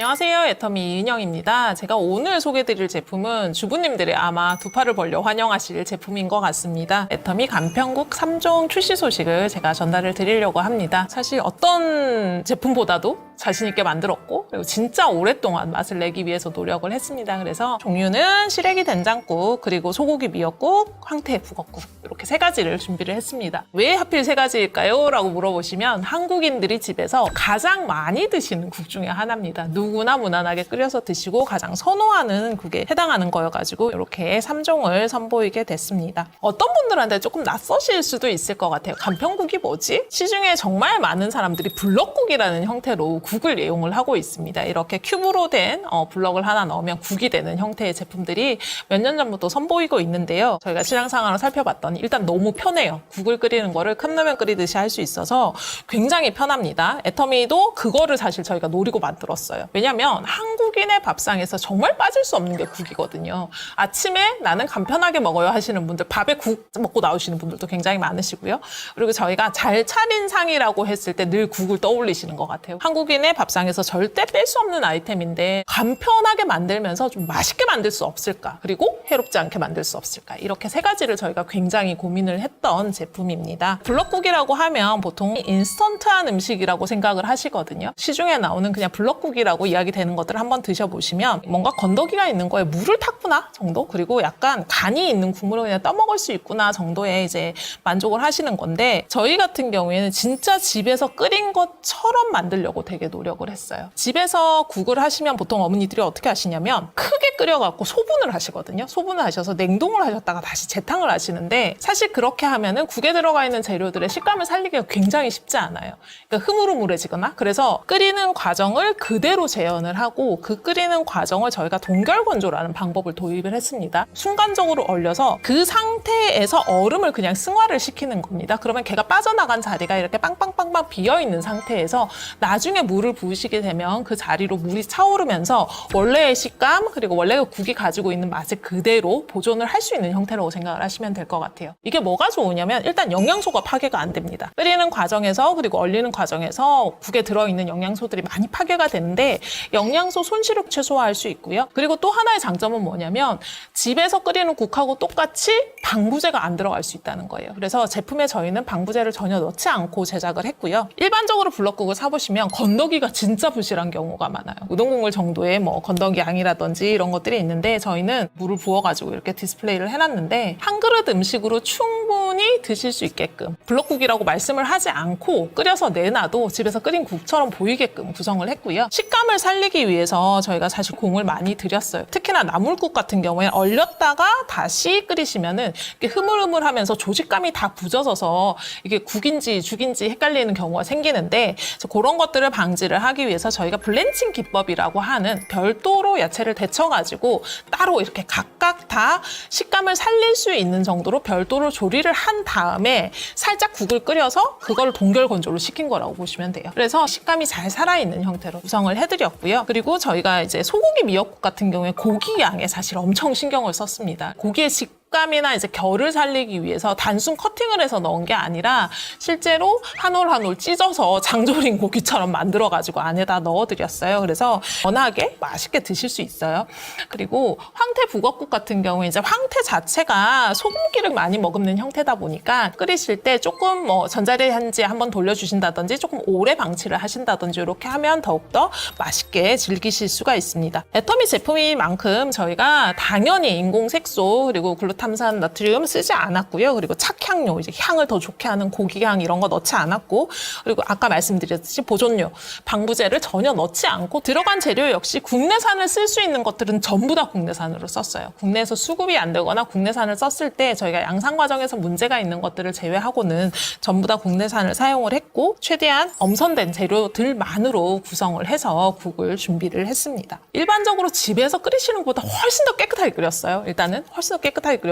안녕하세요. 애터미 이은영입니다. 제가 오늘 소개드릴 제품은 주부님들이 아마 두 팔을 벌려 환영하실 제품인 것 같습니다. 애터미 간편국 3종 출시 소식을 제가 전달을 드리려고 합니다. 사실 어떤 제품보다도 자신 있게 만들었고 그리고 진짜 오랫동안 맛을 내기 위해서 노력을 했습니다. 그래서 종류는 시래기 된장국, 그리고 소고기 미역국, 황태 북엇국 이렇게 세 가지를 준비를 했습니다. 왜 하필 세 가지일까요? 라고 물어보시면 한국인들이 집에서 가장 많이 드시는 국 중에 하나입니다. 누구나 무난하게 끓여서 드시고 가장 선호하는 국에 해당하는 거여가지고 이렇게 3종을 선보이게 됐습니다. 어떤 분들한테 조금 낯서실 수도 있을 것 같아요. 간편국이 뭐지? 시중에 정말 많은 사람들이 블럭국이라는 형태로 국을 애용을 하고 있습니다. 이렇게 큐브로 된 블럭을 하나 넣으면 국이 되는 형태의 제품들이 몇 년 전부터 선보이고 있는데요. 저희가 시장 상황을 살펴봤더니 일단 너무 편해요. 국을 끓이는 거를 컵라면 끓이듯이 할 수 있어서 굉장히 편합니다. 애터미도 그거를 사실 저희가 노리고 만들었어요. 왜냐면 한국인의 밥상에서 정말 빠질 수 없는 게 국이거든요. 아침에 나는 간편하게 먹어요 하시는 분들, 밥에 국 먹고 나오시는 분들도 굉장히 많으시고요. 그리고 저희가 잘 차린 상이라고 했을 때 늘 국을 떠올리시는 것 같아요. 한국인의 밥상에서 절대 뺄 수 없는 아이템인데 간편하게 만들면서 좀 맛있게 만들 수 없을까? 그리고 해롭지 않게 만들 수 없을까? 이렇게 세 가지를 저희가 굉장히 고민을 했던 제품입니다. 블럭국이라고 하면 보통 인스턴트한 음식이라고 생각을 하시거든요. 시중에 나오는 그냥 블럭국이라고 이야기되는 것들을 한번 드셔보시면 뭔가 건더기가 있는 거에 물을 탔구나 정도? 그리고 약간 간이 있는 국물을 그냥 떠먹을 수 있구나 정도의 이제 만족을 하시는 건데, 저희 같은 경우에는 진짜 집에서 끓인 것처럼 만들려고 되게 노력을 했어요. 집에서 국을 하시면 보통 어머니들이 어떻게 하시냐면 크게 끓여갖고 소분을 하시거든요. 소분을 하셔서 냉동을 하셨다가 다시 재탕을 하시는데, 사실 그렇게 하면은 국에 들어가 있는 재료들의 식감을 살리기가 굉장히 쉽지 않아요. 그러니까 흐물흐물해지거나. 그래서 끓이는 과정을 그대로 재현을 하고 그 끓이는 과정을 저희가 동결건조라는 방법을 도입을 했습니다. 순간적으로 얼려서 그 상태에서 얼음을 그냥 승화를 시키는 겁니다. 그러면 걔가 빠져나간 자리가 이렇게 빵빵빵빵 비어있는 상태에서 나중에 물을 부으시게 되면 그 자리로 물이 차오르면서 원래의 식감 그리고 원래 국이 가지고 있는 맛을 그대로 보존을 할 수 있는 형태라고 생각을 하시면 될 것 같아요. 이게 뭐가 좋으냐면 일단 영양소가 파괴가 안 됩니다. 끓이는 과정에서 그리고 얼리는 과정에서 국에 들어있는 영양소들이 많이 파괴가 되는데 영양소 손실을 최소화할 수 있고요. 그리고 또 하나의 장점은 뭐냐면 집에서 끓이는 국하고 똑같이 방부제가 안 들어갈 수 있다는 거예요. 그래서 제품에 저희는 방부제를 전혀 넣지 않고 제작을 했고요. 일반적으로 블럭국을 사보시면 건더기가 진짜 부실한 경우가 많아요. 우동국물 정도의 뭐 건더기 양이라든지 이런 것들이 있는데, 저희는 물을 부어가지고 이렇게 디스플레이를 해놨는데 한 그릇 음식으로 충분히 드실 수 있게끔 블럭국이라고 말씀을 하지 않고 끓여서 내놔도 집에서 끓인 국처럼 보이게끔 구성을 했고요. 식감을 살리기 위해서 저희가 사실 공을 많이 들였어요. 특히나 나물국 같은 경우에 얼렸다가 다시 끓이시면은 이게 흐물흐물하면서 조직감이 다 굳어져서 이게 국인지 죽인지 헷갈리는 경우가 생기는데, 그런 것들을 방지를 하기 위해서 저희가 블렌칭 기법이라고 하는 별도로 야채를 데쳐가지고 따로 이렇게 각각 다 식감을 살릴 수 있는 정도로 별도로 조리를 한 다음에 살짝 국을 끓여서 그걸 동결 건조를 시킨 거라고 보시면 돼요. 그래서 식감이 잘 살아있는 형태로 구성을 해드렸고요. 그리고 저희가 이제 소고기 미역국 같은 경우에 고기 양에 사실 엄청 신경을 썼습니다. 고기의 식감이나 이제 결을 살리기 위해서 단순 커팅을 해서 넣은 게 아니라 실제로 한 올 한 올 찢어서 장조림 고기처럼 만들어가지고 안에다 넣어드렸어요. 그래서 워낙에 맛있게 드실 수 있어요. 그리고 황태 북엇국 같은 경우에 이제 황태 자체가 소금기를 많이 머금는 형태다 보니까 끓이실 때 조금 뭐 전자레인지에 한번 돌려주신다든지 조금 오래 방치를 하신다든지 이렇게 하면 더욱더 맛있게 즐기실 수가 있습니다. 애터미 제품인 만큼 저희가 당연히 인공색소 그리고 글루탐산 나트륨 쓰지 않았고요. 그리고 착향료, 이제 향을 더 좋게 하는 고기향 이런 거 넣지 않았고, 그리고 아까 말씀드렸듯이 보존료, 방부제를 전혀 넣지 않고 들어간 재료 역시 국내산을 쓸 수 있는 것들은 전부 다 국내산으로 썼어요. 국내에서 수급이 안 되거나 국내산을 썼을 때 저희가 양산 과정에서 문제가 있는 것들을 제외하고는 전부 다 국내산을 사용을 했고, 최대한 엄선된 재료들만으로 구성을 해서 국을 준비를 했습니다. 일반적으로 집에서 끓이시는 것보다 훨씬 더 깨끗하게 끓였어요. 일단은 훨씬 더 깨끗하게 끓였고,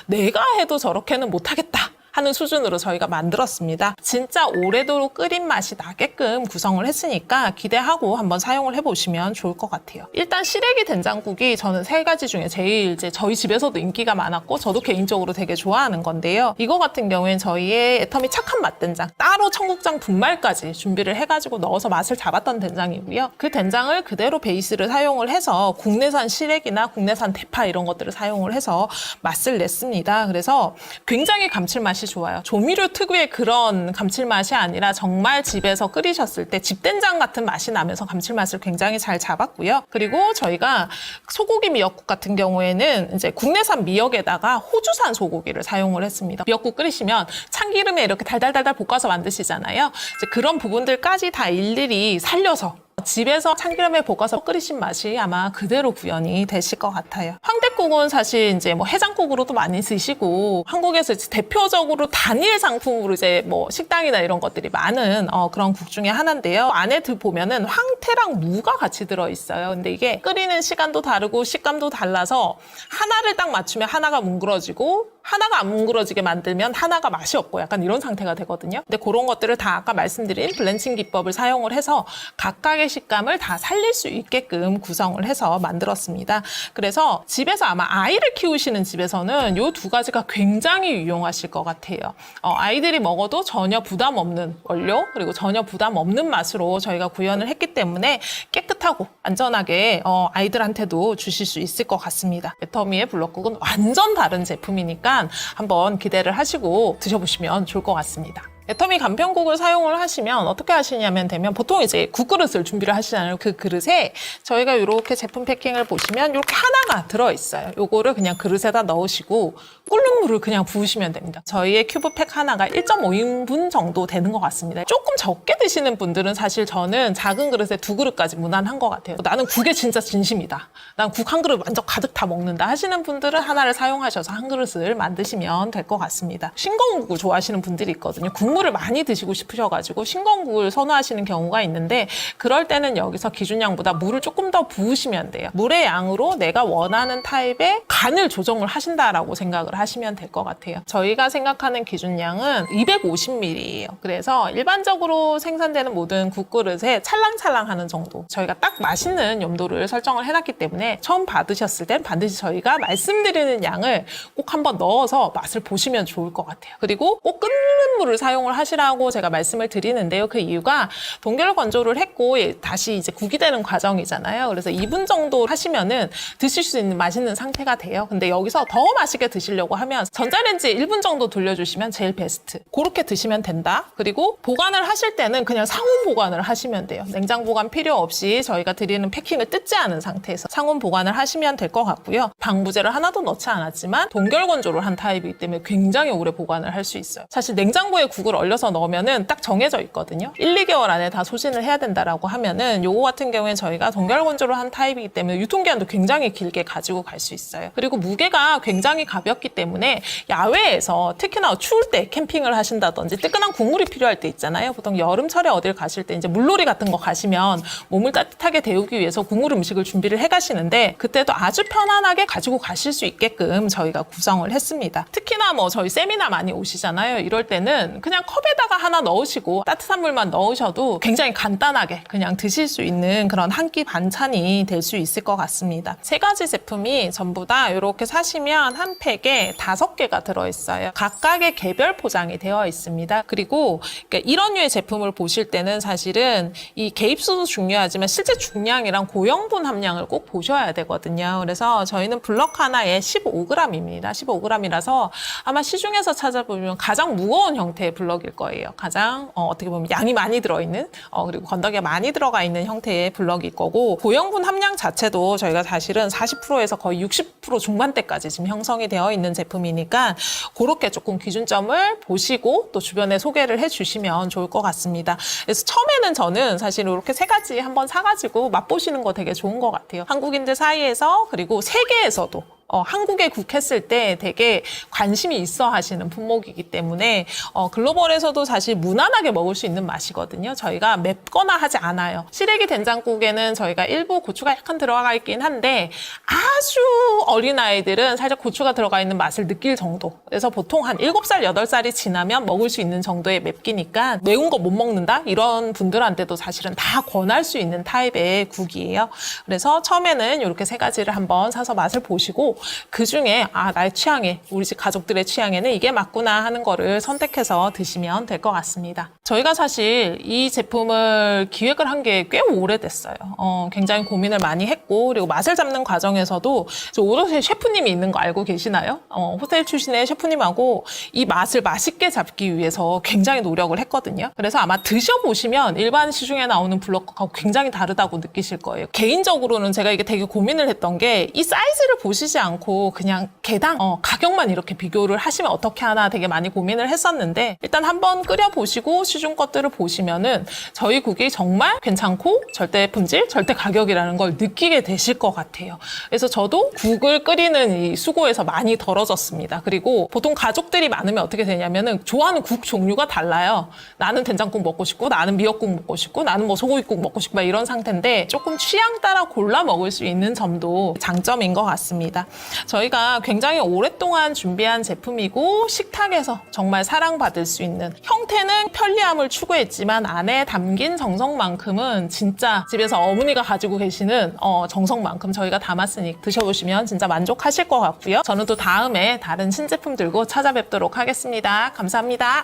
내가 해도 저렇게는 못하겠다 하는 수준으로 저희가 만들었습니다. 진짜 오래도록 끓인 맛이 나게끔 구성을 했으니까 기대하고 한번 사용을 해보시면 좋을 것 같아요. 일단 시래기 된장국이 저는 3가지 중에 제일 이제 저희 집에서도 인기가 많았고 저도 개인적으로 되게 좋아하는 건데요. 이거 같은 경우엔 저희의 애터미 착한 맛된장 따로 청국장 분말까지 준비를 해가지고 넣어서 맛을 잡았던 된장이고요. 그 된장을 그대로 베이스를 사용을 해서 국내산 시래기나 국내산 대파 이런 것들을 사용을 해서 맛을 냈습니다. 그래서 굉장히 감칠맛이 좋아요. 조미료 특유의 그런 감칠맛이 아니라 정말 집에서 끓이셨을 때 집된장 같은 맛이 나면서 감칠맛을 굉장히 잘 잡았고요. 그리고 저희가 소고기 미역국 같은 경우에는 이제 국내산 미역에다가 호주산 소고기를 사용을 했습니다. 미역국 끓이시면 참기름에 이렇게 달달달달 볶아서 만드시잖아요. 이제 그런 부분들까지 다 일일이 살려서 집에서 참기름에 볶아서 끓이신 맛이 아마 그대로 구현이 되실 것 같아요. 황태국은 사실 이제 뭐 해장국으로도 많이 쓰시고 한국에서 대표적으로 단일 상품으로 이제 뭐 식당이나 이런 것들이 많은 그런 국 중에 하나인데요. 안에 보면은 황태랑 무가 같이 들어있어요. 근데 이게 끓이는 시간도 다르고 식감도 달라서 하나를 딱 맞추면 하나가 뭉그러지고 하나가 안 뭉그러지게 만들면 하나가 맛이 없고 약간 이런 상태가 되거든요. 근데 그런 것들을 다 아까 말씀드린 블렌칭 기법을 사용을 해서 각각의 식감을 다 살릴 수 있게끔 구성을 해서 만들었습니다. 그래서 집에서 아마 아이를 키우시는 집에서는 이 2가지가 굉장히 유용하실 것 같아요. 아이들이 먹어도 전혀 부담 없는 원료 그리고 전혀 부담 없는 맛으로 저희가 구현을 했기 때문에 깨끗하고 안전하게 아이들한테도 주실 수 있을 것 같습니다. 애터미의 블럭국은 완전 다른 제품이니까 한번 기대를 하시고 드셔보시면 좋을 것 같습니다. 애터미 간편국을 사용을 하시면 어떻게 하시냐면 보통 이제 국그릇을 준비를 하시잖아요. 그 그릇에 저희가 이렇게 제품 패킹을 보시면 이렇게 하나가 들어있어요. 요거를 그냥 그릇에다 넣으시고 끓는 물을 그냥 부으시면 됩니다. 저희의 큐브팩 하나가 1.5인분 정도 되는 것 같습니다. 조금 적게 드시는 분들은 사실 저는 작은 그릇에 2그릇까지 무난한 것 같아요. 나는 국에 진짜 진심이다. 난 국 한 그릇 완전 가득 다 먹는다 하시는 분들은 하나를 사용하셔서 한 그릇을 만드시면 될 것 같습니다. 싱거운국을 좋아하시는 분들이 있거든요. 국물을 많이 드시고 싶으셔가지고 싱거운국을 선호하시는 경우가 있는데 그럴 때는 여기서 기준량보다 물을 조금 더 부으시면 돼요. 물의 양으로 내가 원하는 타입의 간을 조정을 하신다라고 생각을 하시면 될 것 같아요. 저희가 생각하는 기준량은 250ml예요. 그래서 일반적으로 생산되는 모든 국그릇에 찰랑찰랑하는 정도 저희가 딱 맛있는 염도를 설정을 해놨기 때문에 처음 받으셨을 땐 반드시 저희가 말씀드리는 양을 꼭 한번 넣어서 맛을 보시면 좋을 것 같아요. 그리고 꼭 끓는 물을 사용을 하시라고 제가 말씀을 드리는데요. 그 이유가 동결 건조를 했고 다시 이제 국이 되는 과정이잖아요. 그래서 2분 정도 하시면은 드실 수 있는 맛있는 상태가 돼요. 근데 여기서 더 맛있게 드시려고 하면 전자레인지에 1분 정도 돌려주시면 제일 베스트. 그렇게 드시면 된다. 그리고 보관을 하실 때는 그냥 상온 보관을 하시면 돼요. 냉장 보관 필요 없이 저희가 드리는 패킹을 뜯지 않은 상태에서 상온 보관을 하시면 될 것 같고요. 방부제를 하나도 넣지 않았지만 동결 건조를 한 타입이기 때문에 굉장히 오래 보관을 할 수 있어요. 사실 냉장고에 국을 얼려서 넣으면은 딱 정해져 있거든요. 1, 2개월 안에 다 소진을 해야 된다라고 하면은 요거 같은 경우에는 저희가 동결 건조를 한 타입이기 때문에 유통기한도 굉장히 길게 가지고 갈 수 있어요. 그리고 무게가 굉장히 가볍기 때문에 야외에서 특히나 추울 때 캠핑을 하신다든지 뜨끈한 국물이 필요할 때 있잖아요. 보통 여름철에 어딜 가실 때 이제 물놀이 같은 거 가시면 몸을 따뜻하게 데우기 위해서 국물 음식을 준비를 해 가시는데 그때도 아주 편안하게 가지고 가실 수 있게끔 저희가 구성을 했습니다. 특히나 뭐 저희 세미나 많이 오시잖아요. 이럴 때는 그냥 컵에다가 하나 넣으시고 따뜻한 물만 넣으셔도 굉장히 간단하게 그냥 드실 수 있는 그런 한 끼 반찬이 될 수 있을 것 같습니다. 3가지 제품이 전부 다 이렇게 사시면 한 팩에 5개가 들어있어요. 각각의 개별 포장이 되어 있습니다. 그리고 이런 류의 제품을 보실 때는 사실은 이 개입수도 중요하지만 실제 중량이랑 고영분 함량을 꼭 보셔야 되거든요. 그래서 저희는 블럭 하나에 15g입니다. 15g이라서 아마 시중에서 찾아보면 가장 무거운 형태의 블럭일 거예요. 가장 어떻게 보면 양이 많이 들어있는 그리고 건더기가 많이 들어가 있는 형태의 블럭일 거고 고영분 함량 자체도 저희가 사실은 40%에서 거의 60% 중반대까지 지금 형성이 되어 있는 제품이니까 그렇게 조금 기준점을 보시고 또 주변에 소개를 해주시면 좋을 것 같습니다. 그래서 처음에는 저는 사실 이렇게 3가지 한번 사가지고 맛보시는 거 되게 좋은 것 같아요. 한국인들 사이에서 그리고 세계에서도 한국에 국했을 때 되게 관심이 있어 하시는 품목이기 때문에 글로벌에서도 사실 무난하게 먹을 수 있는 맛이거든요. 저희가 맵거나 하지 않아요. 시래기 된장국에는 저희가 일부 고추가 약간 들어가 있긴 한데 아주 어린 아이들은 살짝 고추가 들어가 있는 맛을 느낄 정도. 그래서 보통 한 7살, 8살이 지나면 먹을 수 있는 정도의 맵기니까 매운 거 못 먹는다? 이런 분들한테도 사실은 다 권할 수 있는 타입의 국이에요. 그래서 처음에는 이렇게 3가지를 한번 사서 맛을 보시고 그중에 나의 취향에, 우리 집 가족들의 취향에는 이게 맞구나 하는 거를 선택해서 드시면 될 것 같습니다. 저희가 사실 이 제품을 기획을 한 게 꽤 오래됐어요. 굉장히 고민을 많이 했고 그리고 맛을 잡는 과정에서도 오롯이 셰프님이 있는 거 알고 계시나요? 호텔 출신의 셰프님하고 이 맛을 맛있게 잡기 위해서 굉장히 노력을 했거든요. 그래서 아마 드셔보시면 일반 시중에 나오는 블럭하고 굉장히 다르다고 느끼실 거예요. 개인적으로는 제가 이게 되게 고민을 했던 게 이 사이즈를 보시지 않고 그냥 개당 가격만 이렇게 비교를 하시면 어떻게 하나 되게 많이 고민을 했었는데 일단 한번 끓여보시고 시중 것들을 보시면은 저희 국이 정말 괜찮고 절대 품질, 절대 가격이라는 걸 느끼게 되실 것 같아요. 그래서 저도 국을 끓이는 이 수고에서 많이 덜어졌습니다. 그리고 보통 가족들이 많으면 어떻게 되냐면은 좋아하는 국 종류가 달라요. 나는 된장국 먹고 싶고 나는 미역국 먹고 싶고 나는 뭐 소고기국 먹고 싶고 막 이런 상태인데 조금 취향 따라 골라 먹을 수 있는 점도 장점인 것 같습니다. 저희가 굉장히 오랫동안 준비한 제품이고 식탁에서 정말 사랑받을 수 있는 형태는 편리함을 추구했지만 안에 담긴 정성만큼은 진짜 집에서 어머니가 가지고 계시는 정성만큼 저희가 담았으니 드셔보시면 진짜 만족하실 것 같고요. 저는 또 다음에 다른 신제품 들고 찾아뵙도록 하겠습니다. 감사합니다.